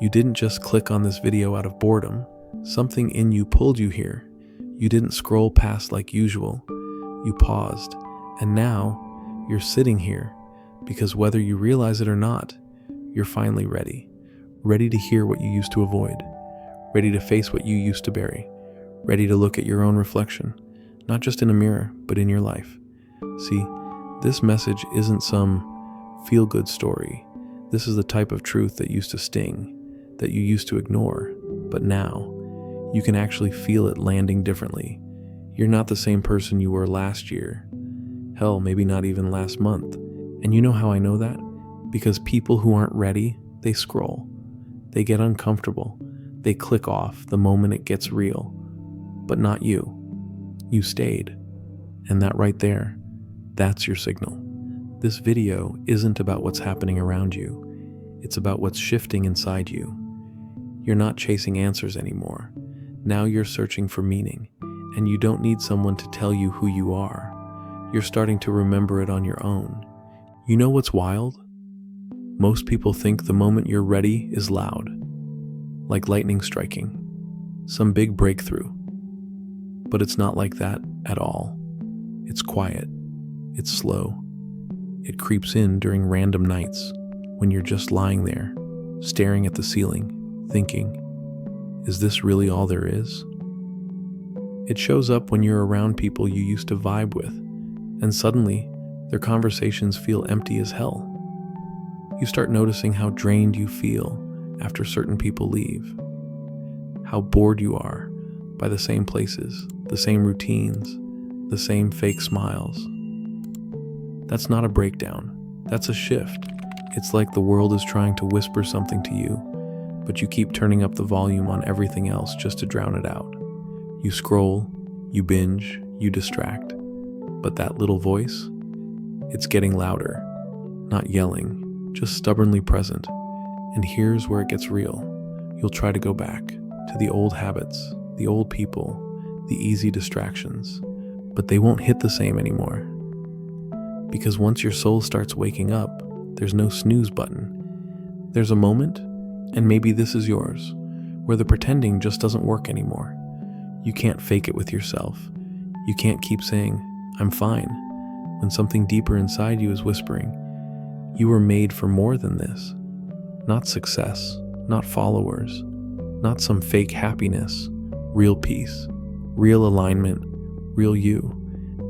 You didn't just click on this video out of boredom. Something in you pulled you here. You didn't scroll past like usual. You paused, and now you're sitting here because whether you realize it or not, you're finally ready. Ready to hear what you used to avoid. Ready to face what you used to bury. Ready to look at your own reflection, not just in a mirror, but in your life. See, this message isn't some feel-good story. This is the type of truth that used to sting, that you used to ignore, but now you can actually feel it landing differently. You're not the same person you were last year. Hell, maybe not even last month. And you know how I know that? Because people who aren't ready, they scroll. They get uncomfortable. They click off the moment it gets real. But not you. You stayed. And that right there, that's your signal. This video isn't about what's happening around you. It's about what's shifting inside you. You're not chasing answers anymore. Now you're searching for meaning, and you don't need someone to tell you who you are. You're starting to remember it on your own. You know what's wild? Most people think the moment you're ready is loud, like lightning striking, some big breakthrough. But it's not like that at all. It's quiet. It's slow. It creeps in during random nights when you're just lying there, staring at the ceiling, thinking, is this really all there is? It shows up when you're around people you used to vibe with, and suddenly their conversations feel empty as hell. You start noticing how drained you feel after certain people leave, how bored you are by the same places, the same routines, the same fake smiles. That's not a breakdown, that's a shift. It's like the world is trying to whisper something to you, but you keep turning up the volume on everything else just to drown it out. You scroll, you binge, you distract, but that little voice, it's getting louder, not yelling, just stubbornly present. And here's where it gets real. You'll try to go back to the old habits, the old people, the easy distractions, but they won't hit the same anymore. Because once your soul starts waking up, there's no snooze button. There's a moment, and maybe this is yours, where the pretending just doesn't work anymore. You can't fake it with yourself. You can't keep saying, I'm fine, when something deeper inside you is whispering, you were made for more than this. Not success, not followers, not some fake happiness, real peace, real alignment, real you.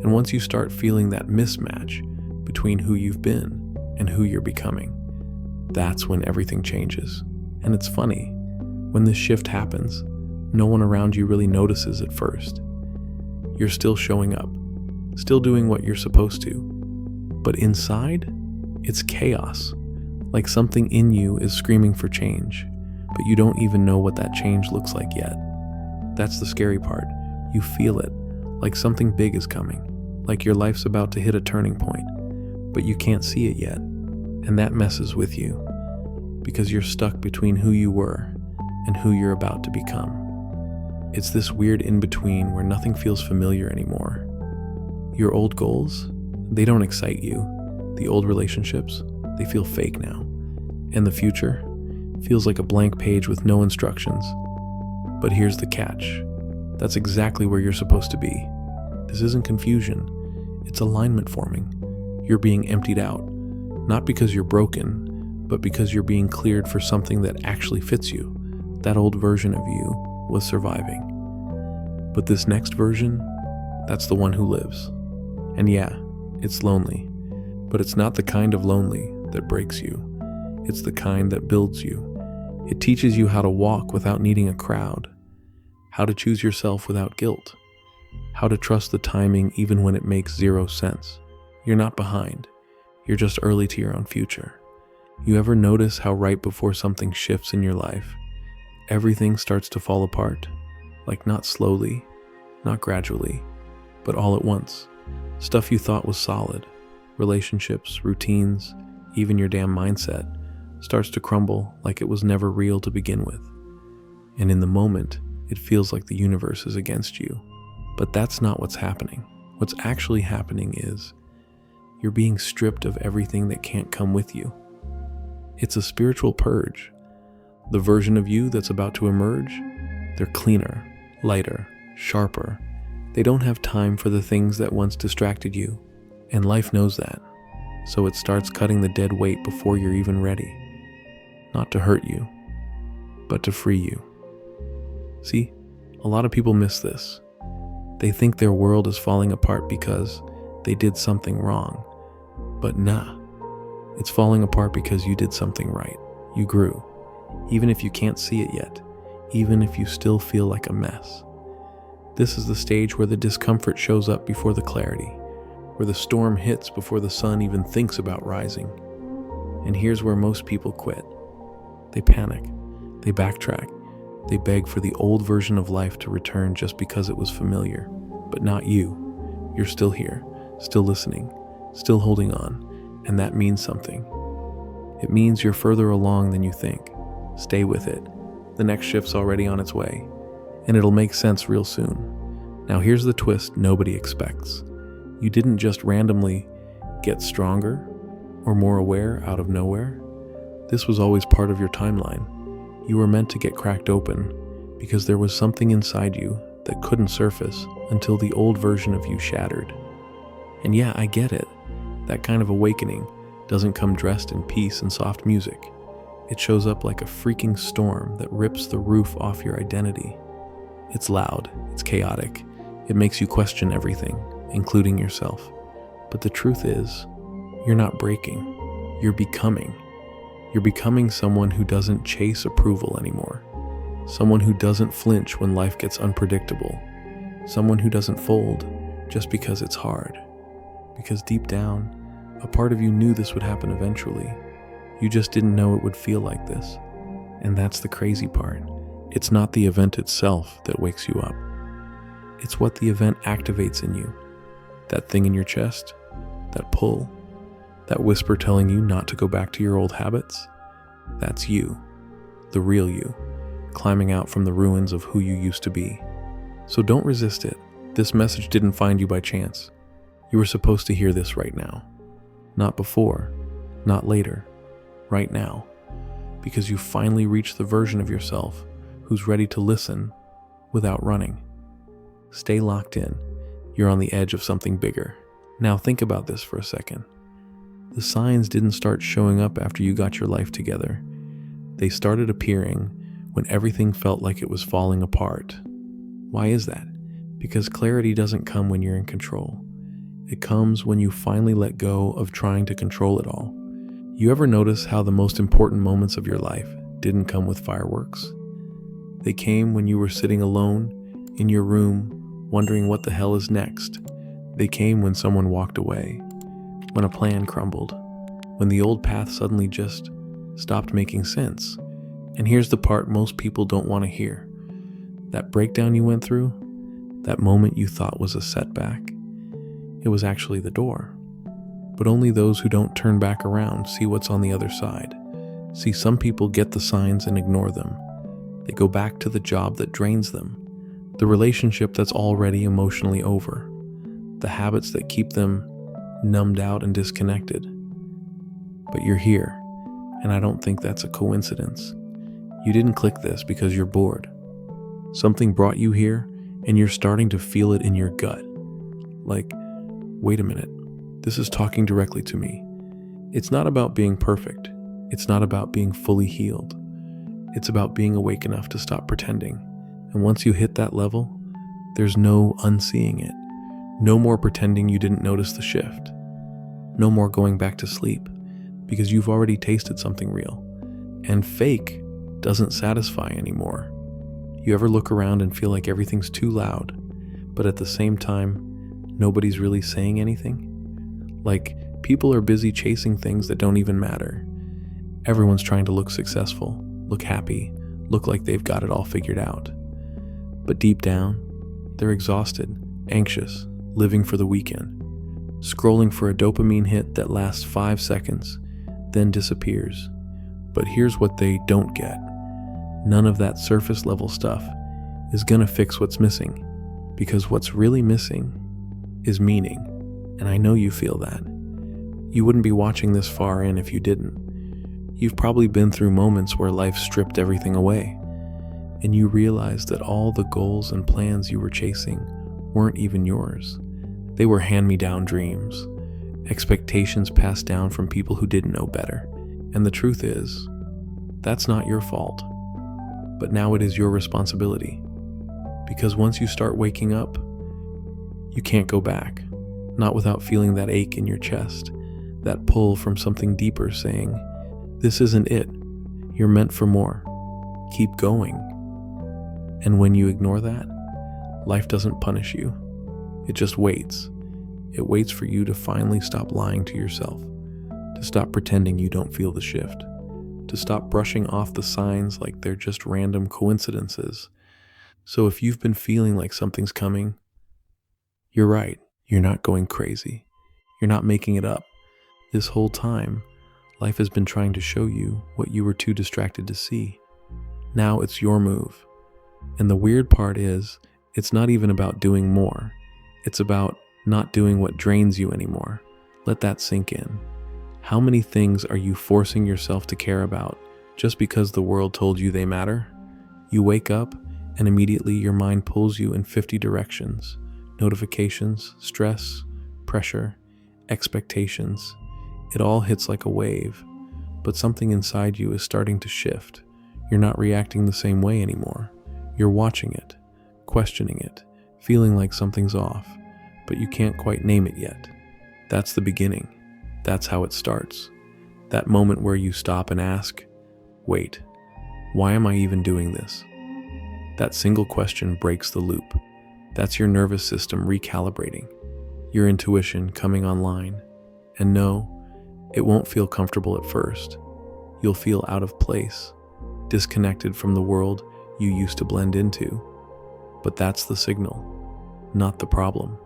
And once you start feeling that mismatch between who you've been and who you're becoming, that's when everything changes. And it's funny, when this shift happens, no one around you really notices at first. You're still showing up, still doing what you're supposed to. But inside, it's chaos. Like something in you is screaming for change, but you don't even know what that change looks like yet. That's the scary part. You feel it, like something big is coming, like your life's about to hit a turning point, but you can't see it yet. And that messes with you, because you're stuck between who you were and who you're about to become. It's this weird in-between where nothing feels familiar anymore. Your old goals, they don't excite you. The old relationships, they feel fake now. And the future feels like a blank page with no instructions. But here's the catch. That's exactly where you're supposed to be. This isn't confusion. It's alignment forming. You're being emptied out, not because you're broken, but because you're being cleared for something that actually fits you. That old version of you was surviving. But this next version, that's the one who lives. And yeah, it's lonely, but it's not the kind of lonely that breaks you. It's the kind that builds you. It teaches you how to walk without needing a crowd, how to choose yourself without guilt, how to trust the timing even when it makes zero sense. You're not behind. You're just early to your own future. You ever notice how right before something shifts in your life, everything starts to fall apart? Like not slowly, not gradually, but all at once. Stuff you thought was solid, relationships, routines, even your damn mindset, starts to crumble like it was never real to begin with. And in the moment, it feels like the universe is against you. But that's not what's happening. What's actually happening is you're being stripped of everything that can't come with you. It's a spiritual purge, The version of you that's about to emerge, they're cleaner, lighter, sharper. They don't have time for the things that once distracted you, and life knows that. So it starts cutting the dead weight before you're even ready. Not to hurt you, but to free you. See, a lot of people miss this. They think their world is falling apart because they did something wrong. But nah, it's falling apart because you did something right. You grew, even if you can't see it yet, even if you still feel like a mess. This is the stage where the discomfort shows up before the clarity, where the storm hits before the sun even thinks about rising. And here's where most people quit. They panic, they backtrack, they beg for the old version of life to return just because it was familiar. But not you. You're still here, still listening, still holding on, and that means something. It means you're further along than you think. Stay with it. The next shift's already on its way, and it'll make sense real soon. Now here's the twist nobody expects. You didn't just randomly get stronger or more aware out of nowhere. This was always part of your timeline. You were meant to get cracked open because there was something inside you that couldn't surface until the old version of you shattered. And yeah, I get it. That kind of awakening doesn't come dressed in peace and soft music. It shows up like a freaking storm that rips the roof off your identity. It's loud, it's chaotic, it makes you question everything, including yourself. But the truth is, you're not breaking, you're becoming. You're becoming someone who doesn't chase approval anymore. Someone who doesn't flinch when life gets unpredictable. Someone who doesn't fold just because it's hard. Because deep down, a part of you knew this would happen eventually. You just didn't know it would feel like this. And that's the crazy part. It's not the event itself that wakes you up. It's what the event activates in you. That thing in your chest, that pull, that whisper telling you not to go back to your old habits. That's you, the real you, climbing out from the ruins of who you used to be. So don't resist it. This message didn't find you by chance. You were supposed to hear this right now. Not before, not later, right now. Because you finally reached the version of yourself who's ready to listen without running. Stay locked in. You're on the edge of something bigger. Now think about this for a second. The signs didn't start showing up after you got your life together. They started appearing when everything felt like it was falling apart. Why is that? Because clarity doesn't come when you're in control. It comes when you finally let go of trying to control it all. You ever notice how the most important moments of your life didn't come with fireworks? They came when you were sitting alone in your room, wondering what the hell is next. They came when someone walked away, when a plan crumbled, when the old path suddenly just stopped making sense. And here's the part most people don't want to hear. That breakdown you went through, that moment you thought was a setback, it was actually the door. But only those who don't turn back around see what's on the other side. See, some people get the signs and ignore them. They go back to the job that drains them, the relationship that's already emotionally over, the habits that keep them numbed out and disconnected. But you're here, and I don't think that's a coincidence. You didn't click this because you're bored. Something brought you here, and you're starting to feel it in your gut. Like, wait a minute, this is talking directly to me. It's not about being perfect. It's not about being fully healed. It's about being awake enough to stop pretending. And once you hit that level, there's no unseeing it. No more pretending you didn't notice the shift. No more going back to sleep, because you've already tasted something real. And fake doesn't satisfy anymore. You ever look around and feel like everything's too loud, but at the same time, nobody's really saying anything? Like, people are busy chasing things that don't even matter. Everyone's trying to look successful, look happy, look like they've got it all figured out. But deep down, they're exhausted, anxious, living for the weekend, scrolling for a dopamine hit that lasts 5 seconds, then disappears. But here's what they don't get. None of that surface level stuff is gonna fix what's missing, because what's really missing is meaning. And I know you feel that. You wouldn't be watching this far in if you didn't. You've probably been through moments where life stripped everything away, and you realized that all the goals and plans you were chasing weren't even yours. They were hand-me-down dreams, expectations passed down from people who didn't know better. And the truth is, that's not your fault. But now it is your responsibility. Because once you start waking up, you can't go back. Not without feeling that ache in your chest, that pull from something deeper saying, this isn't it. You're meant for more. Keep going. And when you ignore that, life doesn't punish you. It just waits. It waits for you to finally stop lying to yourself, to stop pretending you don't feel the shift, to stop brushing off the signs like they're just random coincidences. So if you've been feeling like something's coming, you're right. You're not going crazy. You're not making it up. This whole time, life has been trying to show you what you were too distracted to see. Now it's your move. And the weird part is, it's not even about doing more. It's about not doing what drains you anymore. Let that sink in. How many things are you forcing yourself to care about just because the world told you they matter? You wake up and immediately your mind pulls you in 50 directions. Notifications, stress, pressure, expectations. It all hits like a wave, but something inside you is starting to shift. You're not reacting the same way anymore. You're watching it, questioning it, feeling like something's off, but you can't quite name it yet. That's the beginning. That's how it starts. That moment where you stop and ask, wait, why am I even doing this? That single question breaks the loop. That's your nervous system recalibrating, your intuition coming online. And no, it won't feel comfortable at first. You'll feel out of place, disconnected from the world you used to blend into. But that's the signal, not the problem.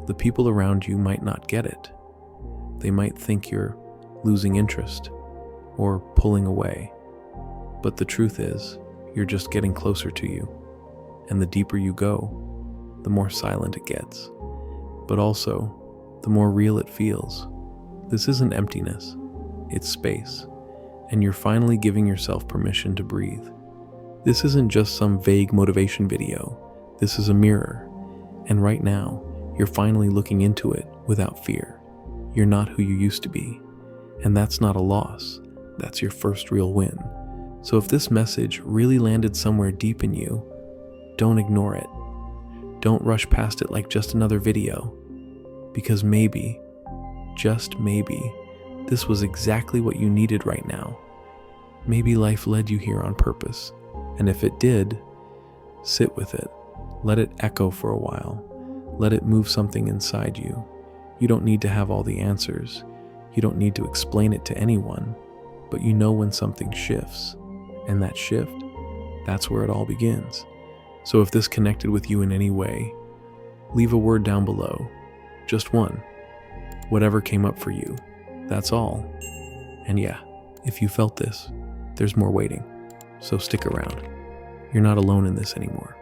The people around you might not get it. They might think you're losing interest or pulling away. But the truth is, you're just getting closer to you. And the deeper you go, the more silent it gets. But also, the more real it feels. This isn't emptiness, it's space. And you're finally giving yourself permission to breathe. This isn't just some vague motivation video. This is a mirror. And right now, you're finally looking into it without fear. You're not who you used to be. And that's not a loss. That's your first real win. So if this message really landed somewhere deep in you, don't ignore it. Don't rush past it like just another video. Because maybe, just maybe, this was exactly what you needed right now. Maybe life led you here on purpose. And if it did, sit with it. Let it echo for a while. Let it move something inside you. You don't need to have all the answers. You don't need to explain it to anyone. But you know when something shifts. And that shift, that's where it all begins. So if this connected with you in any way, leave a word down below. Just one. Whatever came up for you. That's all. And yeah, if you felt this, there's more waiting. So stick around. You're not alone in this anymore.